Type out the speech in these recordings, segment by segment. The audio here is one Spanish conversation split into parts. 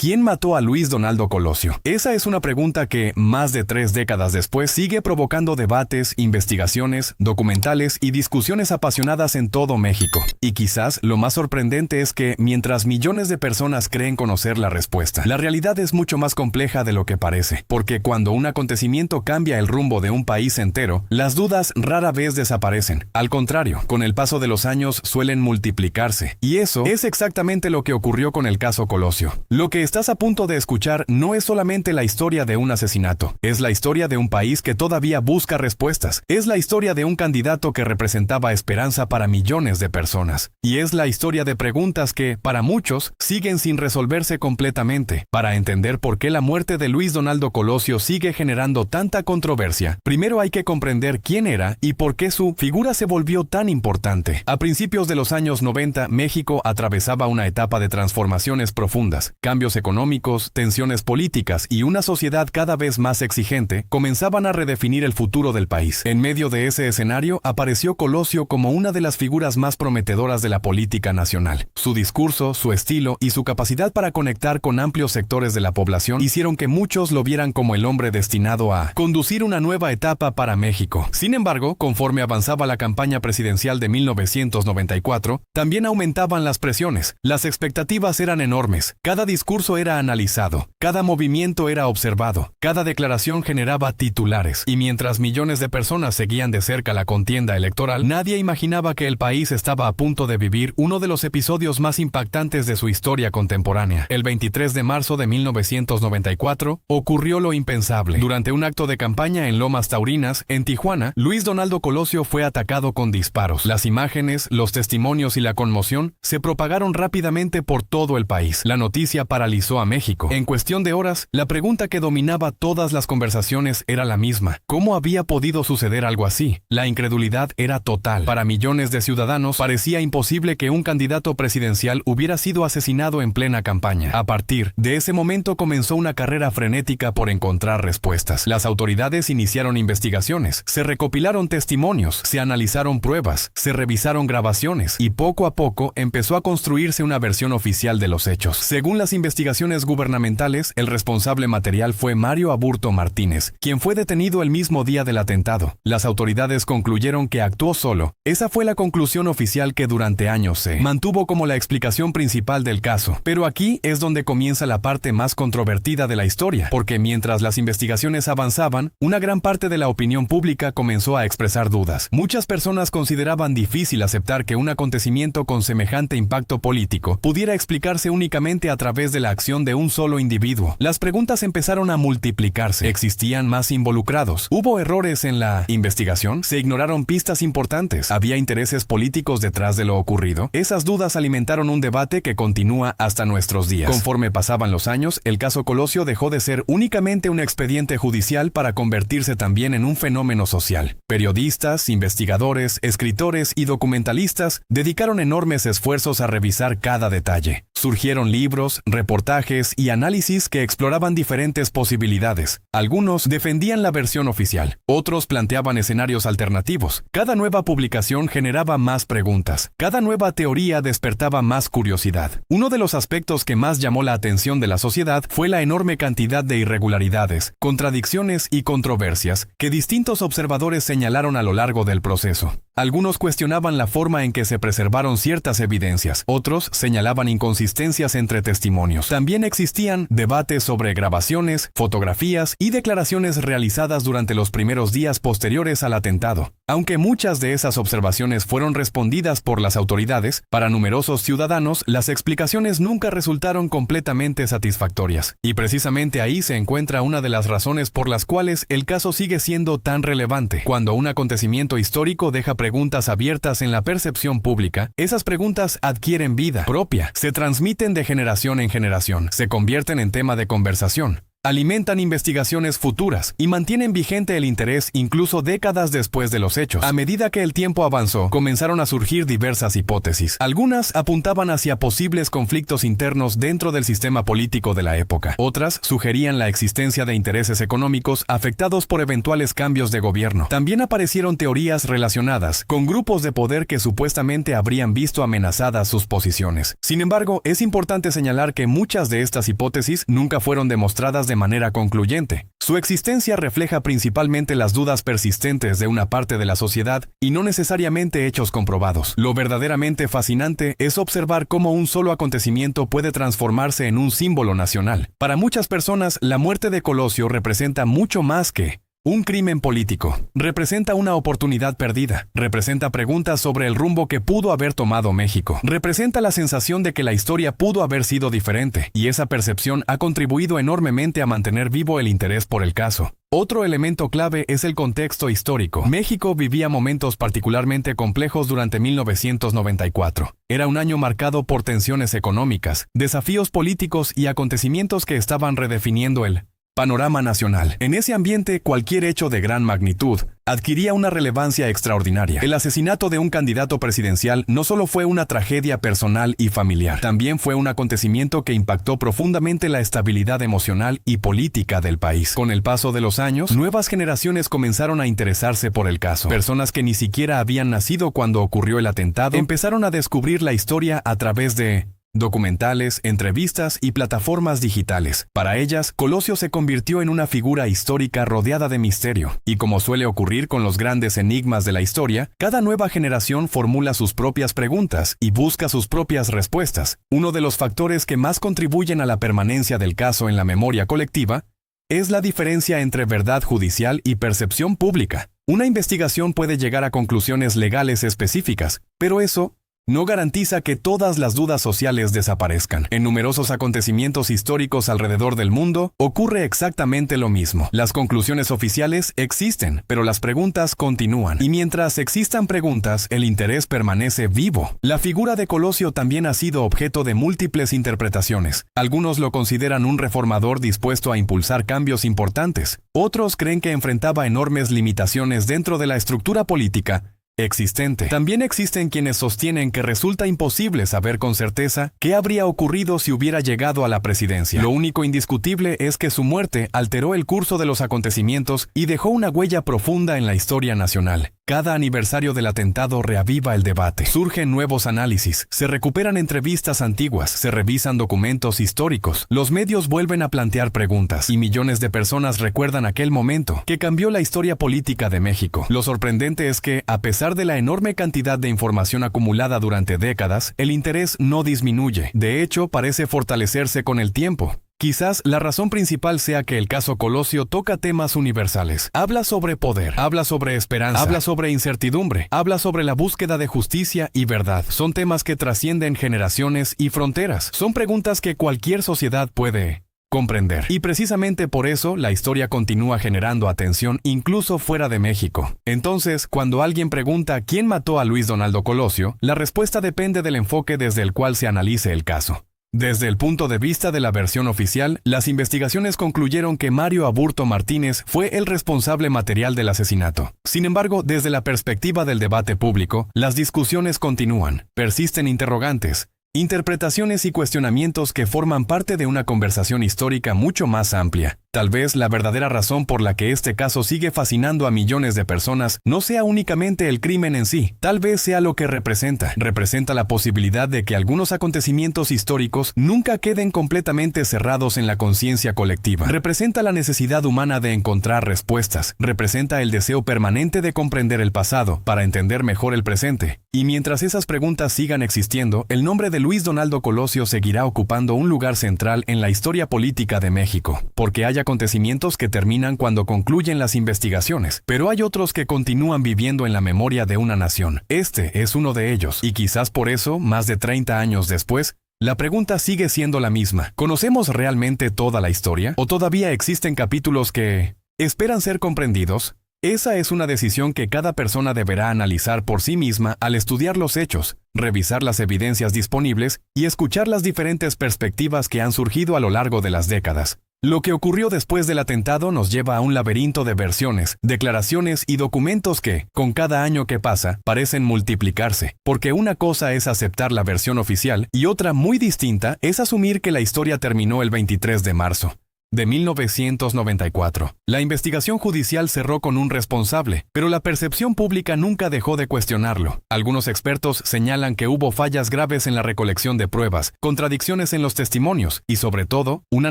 ¿Quién mató a Luis Donaldo Colosio? Esa es una pregunta que, más de 3 décadas después, sigue provocando debates, investigaciones, documentales y discusiones apasionadas en todo México. Y quizás lo más sorprendente es que, mientras millones de personas creen conocer la respuesta, la realidad es mucho más compleja de lo que parece. Porque cuando un acontecimiento cambia el rumbo de un país entero, las dudas rara vez desaparecen. Al contrario, con el paso de los años suelen multiplicarse. Y eso es exactamente lo que ocurrió con el caso Colosio. Lo que estás a punto de escuchar no es solamente la historia de un asesinato, es la historia de un país que todavía busca respuestas, es la historia de un candidato que representaba esperanza para millones de personas, y es la historia de preguntas que, para muchos, siguen sin resolverse completamente. Para entender por qué la muerte de Luis Donaldo Colosio sigue generando tanta controversia, primero hay que comprender quién era y por qué su figura se volvió tan importante. A principios de los años 90, México atravesaba una etapa de transformaciones profundas, cambios económicos, tensiones políticas y una sociedad cada vez más exigente comenzaban a redefinir el futuro del país. En medio de ese escenario apareció Colosio como una de las figuras más prometedoras de la política nacional. Su discurso, su estilo y su capacidad para conectar con amplios sectores de la población hicieron que muchos lo vieran como el hombre destinado a conducir una nueva etapa para México. Sin embargo, conforme avanzaba la campaña presidencial de 1994, también aumentaban las presiones. Las expectativas eran enormes. Cada discurso era analizado, cada movimiento era observado, cada declaración generaba titulares, y mientras millones de personas seguían de cerca la contienda electoral, nadie imaginaba que el país estaba a punto de vivir uno de los episodios más impactantes de su historia contemporánea. El 23 de marzo de 1994 ocurrió lo impensable. Durante un acto de campaña en Lomas Taurinas, en Tijuana, Luis Donaldo Colosio fue atacado con disparos. Las imágenes, los testimonios y la conmoción se propagaron rápidamente por todo el país. La noticia paralizó a México. En cuestión de horas, la pregunta que dominaba todas las conversaciones era la misma. ¿Cómo había podido suceder algo así? La incredulidad era total. Para millones de ciudadanos parecía imposible que un candidato presidencial hubiera sido asesinado en plena campaña. A partir de ese momento comenzó una carrera frenética por encontrar respuestas. Las autoridades iniciaron investigaciones, se recopilaron testimonios, se analizaron pruebas, se revisaron grabaciones y poco a poco empezó a construirse una versión oficial de los hechos. Según las investigaciones gubernamentales, el responsable material fue Mario Aburto Martínez, quien fue detenido el mismo día del atentado. Las autoridades concluyeron que actuó solo. Esa fue la conclusión oficial que durante años se mantuvo como la explicación principal del caso. Pero aquí es donde comienza la parte más controvertida de la historia, porque mientras las investigaciones avanzaban, una gran parte de la opinión pública comenzó a expresar dudas. Muchas personas consideraban difícil aceptar que un acontecimiento con semejante impacto político pudiera explicarse únicamente a través de la acción de un solo individuo. Las preguntas empezaron a multiplicarse. ¿Existían más involucrados? ¿Hubo errores en la investigación? ¿Se ignoraron pistas importantes? ¿Había intereses políticos detrás de lo ocurrido? Esas dudas alimentaron un debate que continúa hasta nuestros días. Conforme pasaban los años, el caso Colosio dejó de ser únicamente un expediente judicial para convertirse también en un fenómeno social. Periodistas, investigadores, escritores y documentalistas dedicaron enormes esfuerzos a revisar cada detalle. Surgieron libros, reportajes y análisis que exploraban diferentes posibilidades. Algunos defendían la versión oficial, otros planteaban escenarios alternativos. Cada nueva publicación generaba más preguntas. Cada nueva teoría despertaba más curiosidad. Uno de los aspectos que más llamó la atención de la sociedad fue la enorme cantidad de irregularidades, contradicciones y controversias que distintos observadores señalaron a lo largo del proceso. Algunos cuestionaban la forma en que se preservaron ciertas evidencias, otros señalaban inconsistencias entre testimonios. También existían debates sobre grabaciones, fotografías y declaraciones realizadas durante los primeros días posteriores al atentado. Aunque muchas de esas observaciones fueron respondidas por las autoridades, para numerosos ciudadanos las explicaciones nunca resultaron completamente satisfactorias. Y precisamente ahí se encuentra una de las razones por las cuales el caso sigue siendo tan relevante. Cuando un acontecimiento histórico deja preguntas abiertas en la percepción pública, esas preguntas adquieren vida propia, se transmiten de generación en generación, se convierten en tema de conversación. alimentan investigaciones futuras y mantienen vigente el interés incluso décadas después de los hechos. A medida que el tiempo avanzó, comenzaron a surgir diversas hipótesis. Algunas apuntaban hacia posibles conflictos internos dentro del sistema político de la época. Otras sugerían la existencia de intereses económicos afectados por eventuales cambios de gobierno. También aparecieron teorías relacionadas con grupos de poder que supuestamente habrían visto amenazadas sus posiciones. Sin embargo, es importante señalar que muchas de estas hipótesis nunca fueron demostradas de manera concluyente. Su existencia refleja principalmente las dudas persistentes de una parte de la sociedad y no necesariamente hechos comprobados. Lo verdaderamente fascinante es observar cómo un solo acontecimiento puede transformarse en un símbolo nacional. Para muchas personas, la muerte de Colosio representa mucho más que un crimen político. Representa una oportunidad perdida. Representa preguntas sobre el rumbo que pudo haber tomado México. Representa la sensación de que la historia pudo haber sido diferente, y esa percepción ha contribuido enormemente a mantener vivo el interés por el caso. Otro elemento clave es el contexto histórico. México vivía momentos particularmente complejos durante 1994. Era un año marcado por tensiones económicas, desafíos políticos y acontecimientos que estaban redefiniendo el panorama nacional. En ese ambiente, cualquier hecho de gran magnitud adquiría una relevancia extraordinaria. El asesinato de un candidato presidencial no solo fue una tragedia personal y familiar, también fue un acontecimiento que impactó profundamente la estabilidad emocional y política del país. Con el paso de los años, nuevas generaciones comenzaron a interesarse por el caso. Personas que ni siquiera habían nacido cuando ocurrió el atentado empezaron a descubrir la historia a través de documentales, entrevistas y plataformas digitales. Para ellas, Colosio se convirtió en una figura histórica rodeada de misterio. Y como suele ocurrir con los grandes enigmas de la historia, cada nueva generación formula sus propias preguntas y busca sus propias respuestas. Uno de los factores que más contribuyen a la permanencia del caso en la memoria colectiva es la diferencia entre verdad judicial y percepción pública. Una investigación puede llegar a conclusiones legales específicas, pero eso no garantiza que todas las dudas sociales desaparezcan. En numerosos acontecimientos históricos alrededor del mundo ocurre exactamente lo mismo. Las conclusiones oficiales existen, pero las preguntas continúan. Y mientras existan preguntas, el interés permanece vivo. La figura de Colosio también ha sido objeto de múltiples interpretaciones. Algunos lo consideran un reformador dispuesto a impulsar cambios importantes. Otros creen que enfrentaba enormes limitaciones dentro de la estructura política existente. También existen quienes sostienen que resulta imposible saber con certeza qué habría ocurrido si hubiera llegado a la presidencia. Lo único indiscutible es que su muerte alteró el curso de los acontecimientos y dejó una huella profunda en la historia nacional. Cada aniversario del atentado reaviva el debate. Surgen nuevos análisis, se recuperan entrevistas antiguas, se revisan documentos históricos, los medios vuelven a plantear preguntas y millones de personas recuerdan aquel momento que cambió la historia política de México. Lo sorprendente es que, a pesar de la enorme cantidad de información acumulada durante décadas, el interés no disminuye. De hecho, parece fortalecerse con el tiempo. Quizás la razón principal sea que el caso Colosio toca temas universales. Habla sobre poder, habla sobre esperanza, habla sobre incertidumbre, habla sobre la búsqueda de justicia y verdad. Son temas que trascienden generaciones y fronteras. Son preguntas que cualquier sociedad puede comprender. Y precisamente por eso la historia continúa generando atención incluso fuera de México. Entonces, cuando alguien pregunta ¿quién mató a Luis Donaldo Colosio?, la respuesta depende del enfoque desde el cual se analice el caso. Desde el punto de vista de la versión oficial, las investigaciones concluyeron que Mario Aburto Martínez fue el responsable material del asesinato. Sin embargo, desde la perspectiva del debate público, las discusiones continúan. Persisten interrogantes, interpretaciones y cuestionamientos que forman parte de una conversación histórica mucho más amplia. Tal vez la verdadera razón por la que este caso sigue fascinando a millones de personas no sea únicamente el crimen en sí, tal vez sea lo que representa. Representa la posibilidad de que algunos acontecimientos históricos nunca queden completamente cerrados en la conciencia colectiva. Representa la necesidad humana de encontrar respuestas. Representa el deseo permanente de comprender el pasado para entender mejor el presente. Y mientras esas preguntas sigan existiendo, el nombre de Luis Donaldo Colosio seguirá ocupando un lugar central en la historia política de México, porque hay acontecimientos que terminan cuando concluyen las investigaciones, pero hay otros que continúan viviendo en la memoria de una nación. Este es uno de ellos, y quizás por eso, más de 30 años después, la pregunta sigue siendo la misma. ¿Conocemos realmente toda la historia? ¿O todavía existen capítulos que esperan ser comprendidos? Esa es una decisión que cada persona deberá analizar por sí misma al estudiar los hechos, revisar las evidencias disponibles y escuchar las diferentes perspectivas que han surgido a lo largo de las décadas. Lo que ocurrió después del atentado nos lleva a un laberinto de versiones, declaraciones y documentos que, con cada año que pasa, parecen multiplicarse, porque una cosa es aceptar la versión oficial y otra muy distinta es asumir que la historia terminó el 23 de marzo. De 1994. La investigación judicial cerró con un responsable, pero la percepción pública nunca dejó de cuestionarlo. Algunos expertos señalan que hubo fallas graves en la recolección de pruebas, contradicciones en los testimonios y, sobre todo, una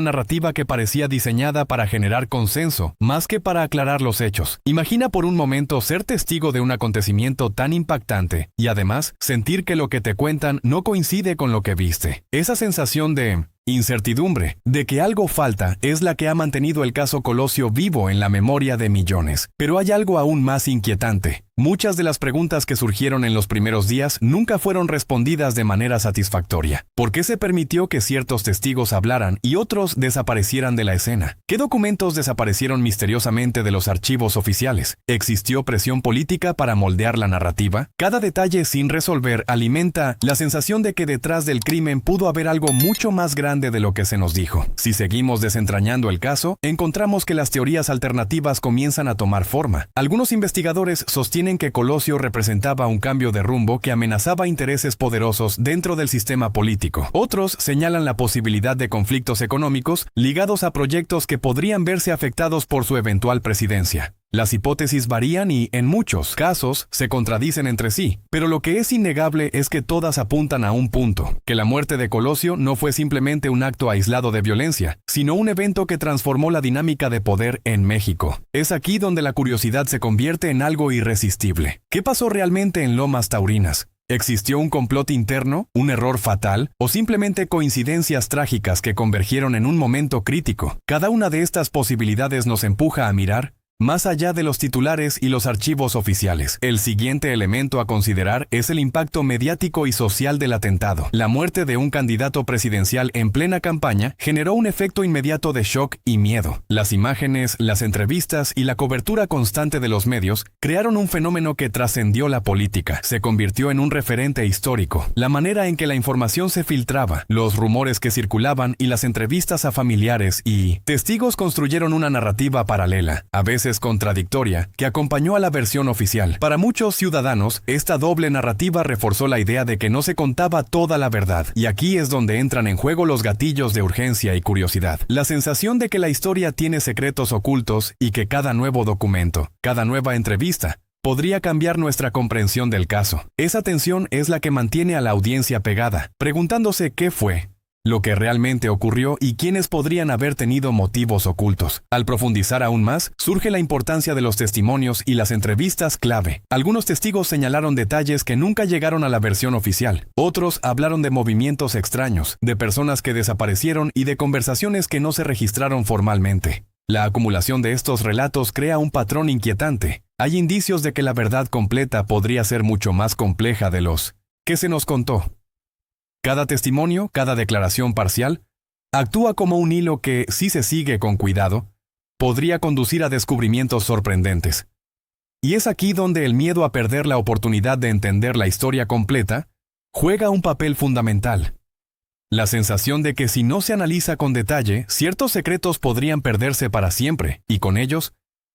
narrativa que parecía diseñada para generar consenso, más que para aclarar los hechos. Imagina por un momento ser testigo de un acontecimiento tan impactante y, además, sentir que lo que te cuentan no coincide con lo que viste. Esa sensación de incertidumbre, de que algo falta, es la que ha mantenido el caso Colosio vivo en la memoria de millones. Pero hay algo aún más inquietante. Muchas de las preguntas que surgieron en los primeros días nunca fueron respondidas de manera satisfactoria. ¿Por qué se permitió que ciertos testigos hablaran y otros desaparecieran de la escena? ¿Qué documentos desaparecieron misteriosamente de los archivos oficiales? ¿Existió presión política para moldear la narrativa? Cada detalle sin resolver alimenta la sensación de que detrás del crimen pudo haber algo mucho más grande de lo que se nos dijo. Si seguimos desentrañando el caso, encontramos que las teorías alternativas comienzan a tomar forma. Algunos investigadores sostienen que Colosio representaba un cambio de rumbo que amenazaba intereses poderosos dentro del sistema político. Otros señalan la posibilidad de conflictos económicos ligados a proyectos que podrían verse afectados por su eventual presidencia. Las hipótesis varían y, en muchos casos, se contradicen entre sí, pero lo que es innegable es que todas apuntan a un punto, que la muerte de Colosio no fue simplemente un acto aislado de violencia, sino un evento que transformó la dinámica de poder en México. Es aquí donde la curiosidad se convierte en algo irresistible. ¿Qué pasó realmente en Lomas Taurinas? ¿Existió un complot interno, un error fatal o simplemente coincidencias trágicas que convergieron en un momento crítico? Cada una de estas posibilidades nos empuja a mirar más allá de los titulares y los archivos oficiales. El siguiente elemento a considerar es el impacto mediático y social del atentado. La muerte de un candidato presidencial en plena campaña generó un efecto inmediato de shock y miedo. Las imágenes, las entrevistas y la cobertura constante de los medios crearon un fenómeno que trascendió la política. Se convirtió en un referente histórico. La manera en que la información se filtraba, los rumores que circulaban y las entrevistas a familiares y testigos construyeron una narrativa paralela, a veces contradictoria, que acompañó a la versión oficial. Para muchos ciudadanos, esta doble narrativa reforzó la idea de que no se contaba toda la verdad, y aquí es donde entran en juego los gatillos de urgencia y curiosidad. La sensación de que la historia tiene secretos ocultos y que cada nuevo documento, cada nueva entrevista, podría cambiar nuestra comprensión del caso. Esa tensión es la que mantiene a la audiencia pegada, preguntándose qué fue lo que realmente ocurrió y quiénes podrían haber tenido motivos ocultos. Al profundizar aún más, surge la importancia de los testimonios y las entrevistas clave. Algunos testigos señalaron detalles que nunca llegaron a la versión oficial. Otros hablaron de movimientos extraños, de personas que desaparecieron y de conversaciones que no se registraron formalmente. La acumulación de estos relatos crea un patrón inquietante. Hay indicios de que la verdad completa podría ser mucho más compleja de los que se nos contó. Cada testimonio, cada declaración parcial, actúa como un hilo que, si se sigue con cuidado, podría conducir a descubrimientos sorprendentes. Y es aquí donde el miedo a perder la oportunidad de entender la historia completa juega un papel fundamental. La sensación de que si no se analiza con detalle, ciertos secretos podrían perderse para siempre, y con ellos,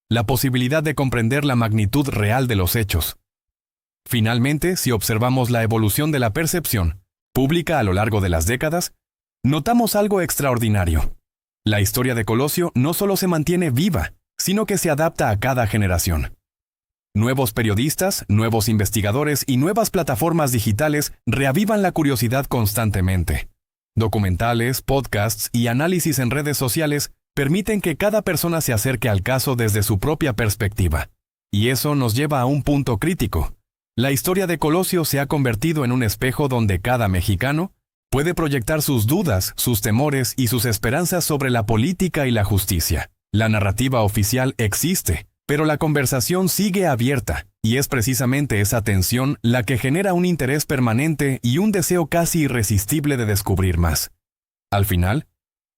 la posibilidad de comprender la magnitud real de los hechos. Finalmente, si observamos la evolución de la percepción pública a lo largo de las décadas, notamos algo extraordinario. La historia de Colosio no solo se mantiene viva, sino que se adapta a cada generación. Nuevos periodistas, nuevos investigadores y nuevas plataformas digitales reavivan la curiosidad constantemente. Documentales, podcasts y análisis en redes sociales permiten que cada persona se acerque al caso desde su propia perspectiva. Y eso nos lleva a un punto crítico. La historia de Colosio se ha convertido en un espejo donde cada mexicano puede proyectar sus dudas, sus temores y sus esperanzas sobre la política y la justicia. La narrativa oficial existe, pero la conversación sigue abierta, y es precisamente esa tensión la que genera un interés permanente y un deseo casi irresistible de descubrir más. Al final,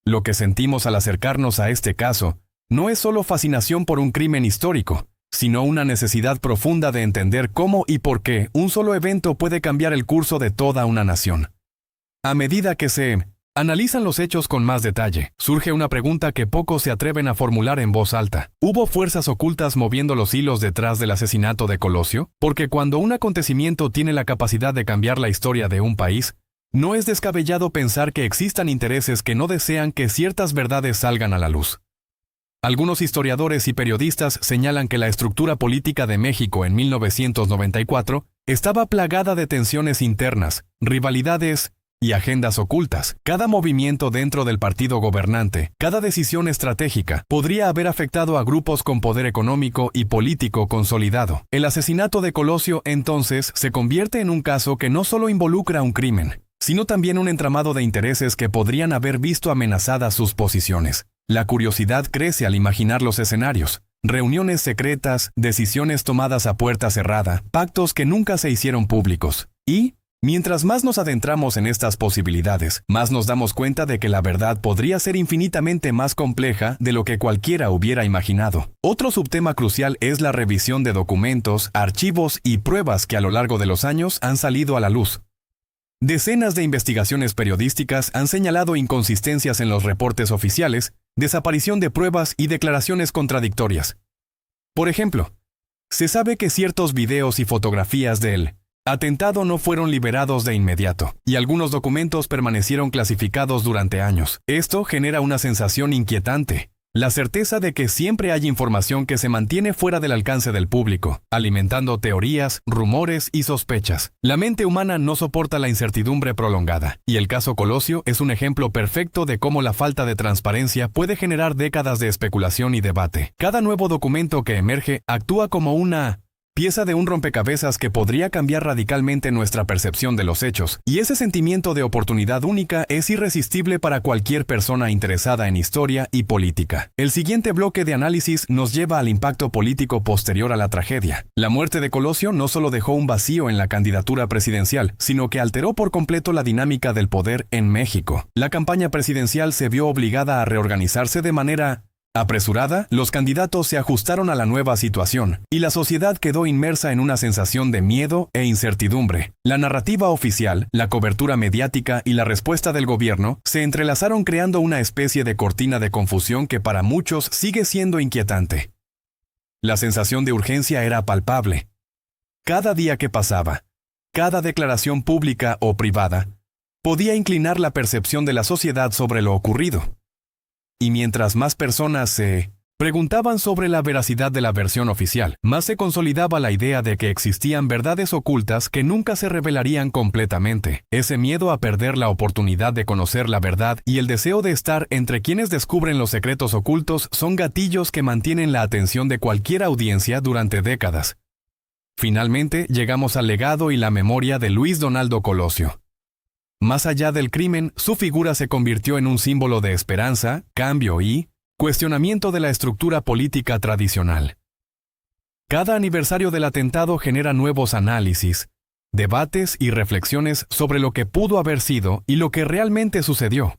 lo que sentimos al acercarnos a este caso no es solo fascinación por un crimen histórico, sino una necesidad profunda de entender cómo y por qué un solo evento puede cambiar el curso de toda una nación. A medida que se Analizan los hechos con más detalle. Surge una pregunta que pocos se atreven a formular en voz alta. ¿Hubo fuerzas ocultas moviendo los hilos detrás del asesinato de Colosio? Porque cuando un acontecimiento tiene la capacidad de cambiar la historia de un país, no es descabellado pensar que existan intereses que no desean que ciertas verdades salgan a la luz. Algunos historiadores y periodistas señalan que la estructura política de México en 1994 estaba plagada de tensiones internas, rivalidades y agendas ocultas. Cada movimiento dentro del partido gobernante, cada decisión estratégica, podría haber afectado a grupos con poder económico y político consolidado. El asesinato de Colosio, entonces, se convierte en un caso que no solo involucra un crimen, sino también un entramado de intereses que podrían haber visto amenazadas sus posiciones. La curiosidad crece al imaginar los escenarios. Reuniones secretas, decisiones tomadas a puerta cerrada, pactos que nunca se hicieron públicos. Y, mientras más nos adentramos en estas posibilidades, más nos damos cuenta de que la verdad podría ser infinitamente más compleja de lo que cualquiera hubiera imaginado. Otro subtema crucial es la revisión de documentos, archivos y pruebas que a lo largo de los años han salido a la luz. Decenas de investigaciones periodísticas han señalado inconsistencias en los reportes oficiales, desaparición de pruebas y declaraciones contradictorias. Por ejemplo, se sabe que ciertos videos y fotografías del atentado no fueron liberados de inmediato, y algunos documentos permanecieron clasificados durante años. Esto genera una sensación inquietante. La certeza de que siempre hay información que se mantiene fuera del alcance del público, alimentando teorías, rumores y sospechas. La mente humana no soporta la incertidumbre prolongada, y el caso Colosio es un ejemplo perfecto de cómo la falta de transparencia puede generar décadas de especulación y debate. Cada nuevo documento que emerge actúa como una pieza de un rompecabezas que podría cambiar radicalmente nuestra percepción de los hechos, y ese sentimiento de oportunidad única es irresistible para cualquier persona interesada en historia y política. El siguiente bloque de análisis nos lleva al impacto político posterior a la tragedia. La muerte de Colosio no solo dejó un vacío en la candidatura presidencial, sino que alteró por completo la dinámica del poder en México. La campaña presidencial se vio obligada a reorganizarse de manera apresurada, los candidatos se ajustaron a la nueva situación, y la sociedad quedó inmersa en una sensación de miedo e incertidumbre. La narrativa oficial, la cobertura mediática y la respuesta del gobierno se entrelazaron creando una especie de cortina de confusión que para muchos sigue siendo inquietante. La sensación de urgencia era palpable. Cada día que pasaba, cada declaración pública o privada, podía inclinar la percepción de la sociedad sobre lo ocurrido. Y mientras más personas se preguntaban sobre la veracidad de la versión oficial, más se consolidaba la idea de que existían verdades ocultas que nunca se revelarían completamente. Ese miedo a perder la oportunidad de conocer la verdad y el deseo de estar entre quienes descubren los secretos ocultos son gatillos que mantienen la atención de cualquier audiencia durante décadas. Finalmente, llegamos al legado y la memoria de Luis Donaldo Colosio. Más allá del crimen, su figura se convirtió en un símbolo de esperanza, cambio y cuestionamiento de la estructura política tradicional. Cada aniversario del atentado genera nuevos análisis, debates y reflexiones sobre lo que pudo haber sido y lo que realmente sucedió.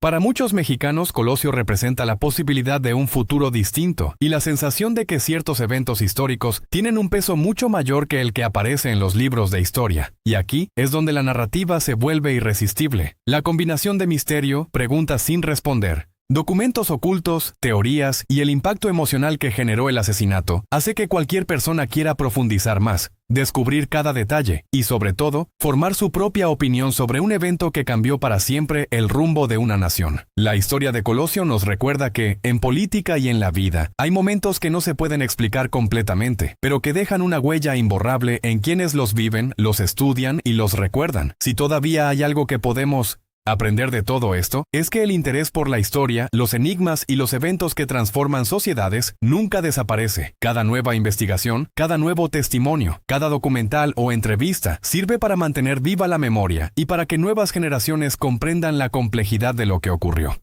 Para muchos mexicanos, Colosio representa la posibilidad de un futuro distinto y la sensación de que ciertos eventos históricos tienen un peso mucho mayor que el que aparece en los libros de historia. Y aquí es donde la narrativa se vuelve irresistible. La combinación de misterio, preguntas sin responder, documentos ocultos, teorías y el impacto emocional que generó el asesinato hace que cualquier persona quiera profundizar más, descubrir cada detalle y, sobre todo, formar su propia opinión sobre un evento que cambió para siempre el rumbo de una nación. La historia de Colosio nos recuerda que, en política y en la vida, hay momentos que no se pueden explicar completamente, pero que dejan una huella imborrable en quienes los viven, los estudian y los recuerdan. Si todavía hay algo que podemos aprender de todo esto, es que el interés por la historia, los enigmas y los eventos que transforman sociedades nunca desaparece. Cada nueva investigación, cada nuevo testimonio, cada documental o entrevista sirve para mantener viva la memoria y para que nuevas generaciones comprendan la complejidad de lo que ocurrió.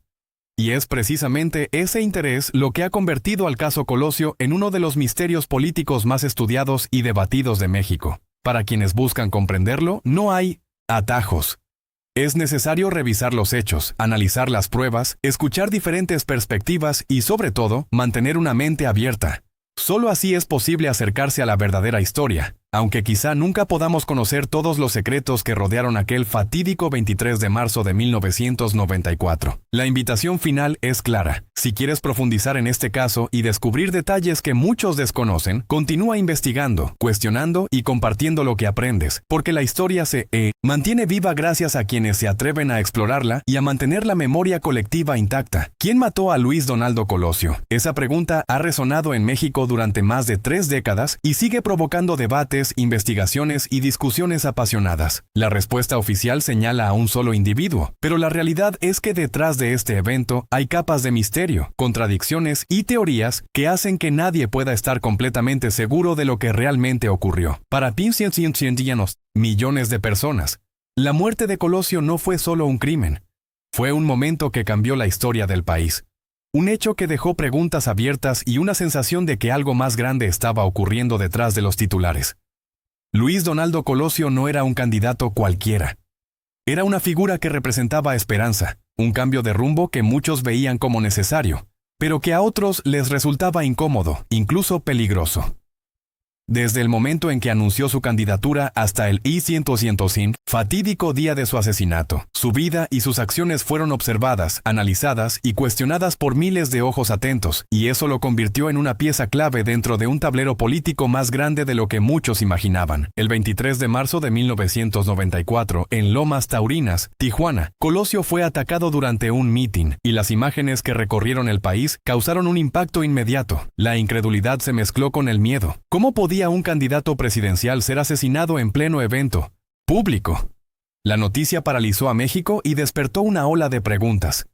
Y es precisamente ese interés lo que ha convertido al caso Colosio en uno de los misterios políticos más estudiados y debatidos de México. Para quienes buscan comprenderlo, no hay atajos. Es necesario revisar los hechos, analizar las pruebas, escuchar diferentes perspectivas y, sobre todo, mantener una mente abierta. Solo así es posible acercarse a la verdadera historia, Aunque quizá nunca podamos conocer todos los secretos que rodearon aquel fatídico 23 de marzo de 1994, la invitación final es clara. Si quieres profundizar en este caso y descubrir detalles que muchos desconocen, continúa investigando, cuestionando y compartiendo lo que aprendes, porque la historia se mantiene viva gracias a quienes se atreven a explorarla y a mantener la memoria colectiva intacta. ¿Quién mató a Luis Donaldo Colosio? Esa pregunta ha resonado en México durante más de 3 décadas y sigue provocando debates, investigaciones y discusiones apasionadas. La respuesta oficial señala a un solo individuo, pero la realidad es que detrás de este evento hay capas de misterio, contradicciones y teorías que hacen que nadie pueda estar completamente seguro de lo que realmente ocurrió. Para millones de personas, la muerte de Colosio no fue solo un crimen, fue un momento que cambió la historia del país. Un hecho que dejó preguntas abiertas y una sensación de que algo más grande estaba ocurriendo detrás de los titulares. Luis Donaldo Colosio no era un candidato cualquiera. Era una figura que representaba esperanza, un cambio de rumbo que muchos veían como necesario, pero que a otros les resultaba incómodo, incluso peligroso. Desde el momento en que anunció su candidatura hasta el fatídico día de su asesinato, su vida y sus acciones fueron observadas, analizadas y cuestionadas por miles de ojos atentos, y eso lo convirtió en una pieza clave dentro de un tablero político más grande de lo que muchos imaginaban. El 23 de marzo de 1994, en Lomas Taurinas, Tijuana, Colosio fue atacado durante un mitin, y las imágenes que recorrieron el país causaron un impacto inmediato. La incredulidad se mezcló con el miedo. ¿Cómo podía un candidato presidencial ser asesinado en pleno evento público? La noticia paralizó a México y despertó una ola de preguntas.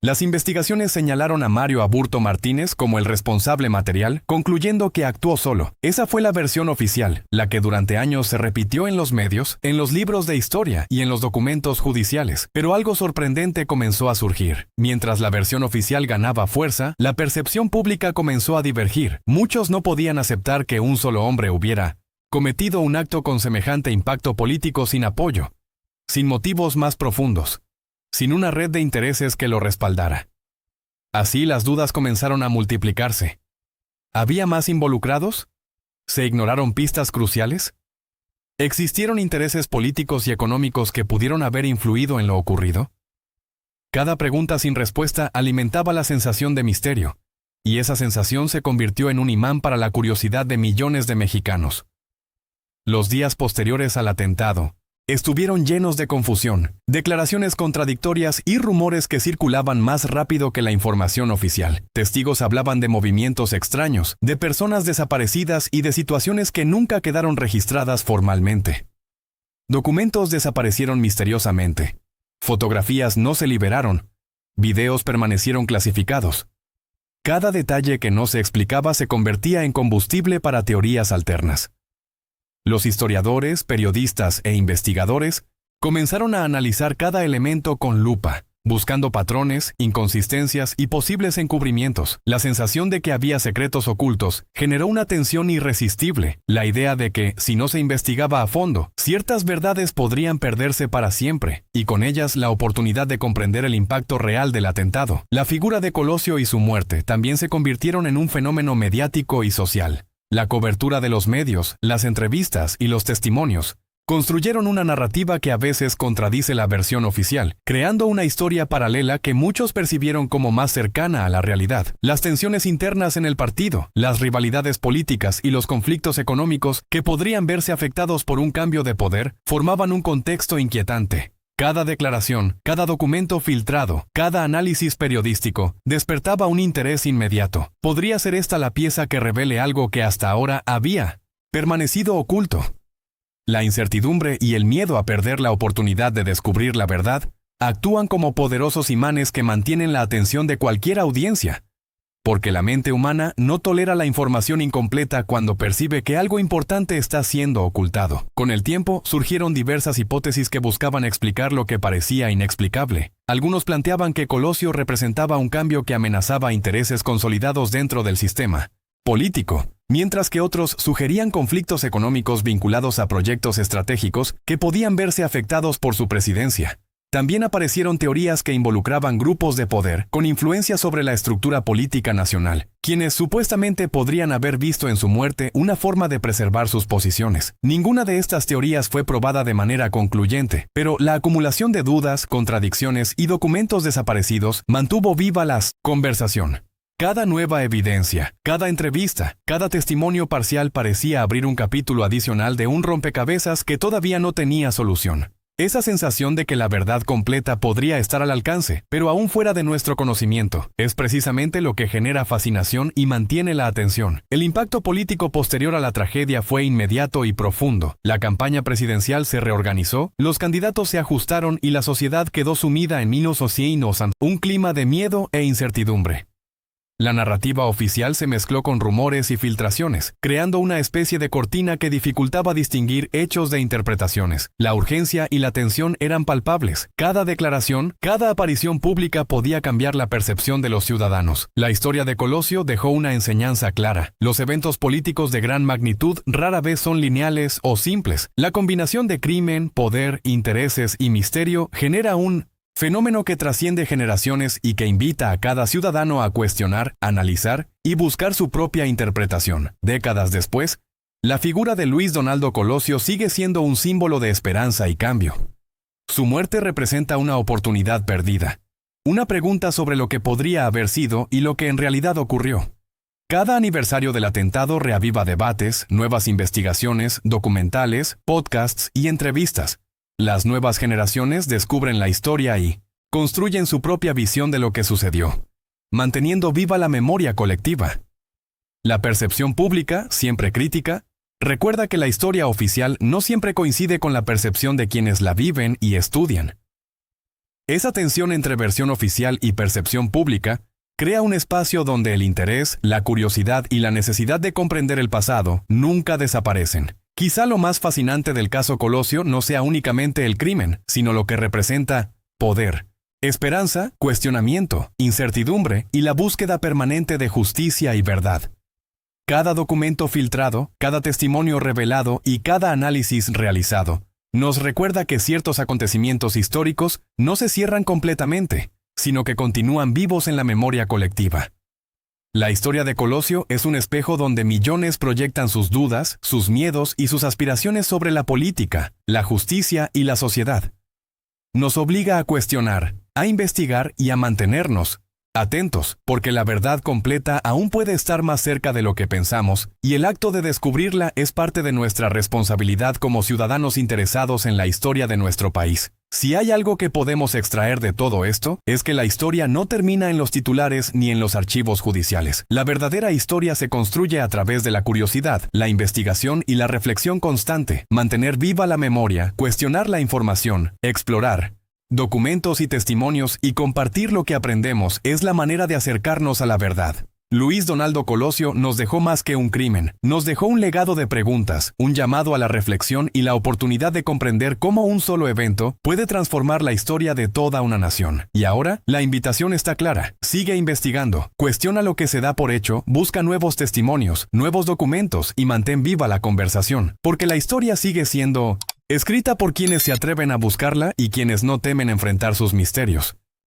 Las investigaciones señalaron a Mario Aburto Martínez como el responsable material, concluyendo que actuó solo. Esa fue la versión oficial, la que durante años se repitió en los medios, en los libros de historia y en los documentos judiciales. Pero algo sorprendente comenzó a surgir. Mientras la versión oficial ganaba fuerza, la percepción pública comenzó a divergir. Muchos no podían aceptar que un solo hombre hubiera cometido un acto con semejante impacto político sin apoyo, sin motivos más profundos, sin una red de intereses que lo respaldara. Así las dudas comenzaron a multiplicarse. ¿Había más involucrados? ¿Se ignoraron pistas cruciales? ¿Existieron intereses políticos y económicos que pudieron haber influido en lo ocurrido? Cada pregunta sin respuesta alimentaba la sensación de misterio, y esa sensación se convirtió en un imán para la curiosidad de millones de mexicanos. Los días posteriores al atentado estuvieron llenos de confusión, declaraciones contradictorias y rumores que circulaban más rápido que la información oficial. Testigos hablaban de movimientos extraños, de personas desaparecidas y de situaciones que nunca quedaron registradas formalmente. Documentos desaparecieron misteriosamente. Fotografías no se liberaron. Videos permanecieron clasificados. Cada detalle que no se explicaba se convertía en combustible para teorías alternas. Los historiadores, periodistas e investigadores comenzaron a analizar cada elemento con lupa, buscando patrones, inconsistencias y posibles encubrimientos. La sensación de que había secretos ocultos generó una tensión irresistible, la idea de que, si no se investigaba a fondo, ciertas verdades podrían perderse para siempre, y con ellas la oportunidad de comprender el impacto real del atentado. La figura de Colosio y su muerte también se convirtieron en un fenómeno mediático y social. La cobertura de los medios, las entrevistas y los testimonios construyeron una narrativa que a veces contradice la versión oficial, creando una historia paralela que muchos percibieron como más cercana a la realidad. Las tensiones internas en el partido, las rivalidades políticas y los conflictos económicos que podrían verse afectados por un cambio de poder formaban un contexto inquietante. Cada declaración, cada documento filtrado, cada análisis periodístico despertaba un interés inmediato. ¿Podría ser esta la pieza que revele algo que hasta ahora había permanecido oculto? La incertidumbre y el miedo a perder la oportunidad de descubrir la verdad actúan como poderosos imanes que mantienen la atención de cualquier audiencia. Porque la mente humana no tolera la información incompleta cuando percibe que algo importante está siendo ocultado. Con el tiempo, surgieron diversas hipótesis que buscaban explicar lo que parecía inexplicable. Algunos planteaban que Colosio representaba un cambio que amenazaba intereses consolidados dentro del sistema político, mientras que otros sugerían conflictos económicos vinculados a proyectos estratégicos que podían verse afectados por su presidencia. También aparecieron teorías que involucraban grupos de poder con influencia sobre la estructura política nacional, quienes supuestamente podrían haber visto en su muerte una forma de preservar sus posiciones. Ninguna de estas teorías fue probada de manera concluyente, pero la acumulación de dudas, contradicciones y documentos desaparecidos mantuvo viva la conversación. Cada nueva evidencia, cada entrevista, cada testimonio parcial parecía abrir un capítulo adicional de un rompecabezas que todavía no tenía solución. Esa sensación de que la verdad completa podría estar al alcance, pero aún fuera de nuestro conocimiento, es precisamente lo que genera fascinación y mantiene la atención. El impacto político posterior a la tragedia fue inmediato y profundo. La campaña presidencial se reorganizó, los candidatos se ajustaron y la sociedad quedó sumida en un clima de miedo e incertidumbre. La narrativa oficial se mezcló con rumores y filtraciones, creando una especie de cortina que dificultaba distinguir hechos de interpretaciones. La urgencia y la tensión eran palpables. Cada declaración, cada aparición pública podía cambiar la percepción de los ciudadanos. La historia de Colosio dejó una enseñanza clara. Los eventos políticos de gran magnitud rara vez son lineales o simples. La combinación de crimen, poder, intereses y misterio genera un fenómeno que trasciende generaciones y que invita a cada ciudadano a cuestionar, analizar y buscar su propia interpretación. Décadas después, la figura de Luis Donaldo Colosio sigue siendo un símbolo de esperanza y cambio. Su muerte representa una oportunidad perdida, una pregunta sobre lo que podría haber sido y lo que en realidad ocurrió. Cada aniversario del atentado reaviva debates, nuevas investigaciones, documentales, podcasts y entrevistas. Las nuevas generaciones descubren la historia y construyen su propia visión de lo que sucedió, manteniendo viva la memoria colectiva. La percepción pública, siempre crítica, recuerda que la historia oficial no siempre coincide con la percepción de quienes la viven y estudian. Esa tensión entre versión oficial y percepción pública crea un espacio donde el interés, la curiosidad y la necesidad de comprender el pasado nunca desaparecen. Quizá lo más fascinante del caso Colosio no sea únicamente el crimen, sino lo que representa poder, esperanza, cuestionamiento, incertidumbre y la búsqueda permanente de justicia y verdad. Cada documento filtrado, cada testimonio revelado y cada análisis realizado nos recuerda que ciertos acontecimientos históricos no se cierran completamente, sino que continúan vivos en la memoria colectiva. La historia de Colosio es un espejo donde millones proyectan sus dudas, sus miedos y sus aspiraciones sobre la política, la justicia y la sociedad. Nos obliga a cuestionar, a investigar y a mantenernos atentos, porque la verdad completa aún puede estar más cerca de lo que pensamos, y el acto de descubrirla es parte de nuestra responsabilidad como ciudadanos interesados en la historia de nuestro país. Si hay algo que podemos extraer de todo esto, es que la historia no termina en los titulares ni en los archivos judiciales. La verdadera historia se construye a través de la curiosidad, la investigación y la reflexión constante. Mantener viva la memoria, cuestionar la información, explorar documentos y testimonios y compartir lo que aprendemos es la manera de acercarnos a la verdad. Luis Donaldo Colosio nos dejó más que un crimen, nos dejó un legado de preguntas, un llamado a la reflexión y la oportunidad de comprender cómo un solo evento puede transformar la historia de toda una nación. Y ahora, la invitación está clara. Sigue investigando, cuestiona lo que se da por hecho, busca nuevos testimonios, nuevos documentos y mantén viva la conversación, porque la historia sigue siendo escrita por quienes se atreven a buscarla y quienes no temen enfrentar sus misterios.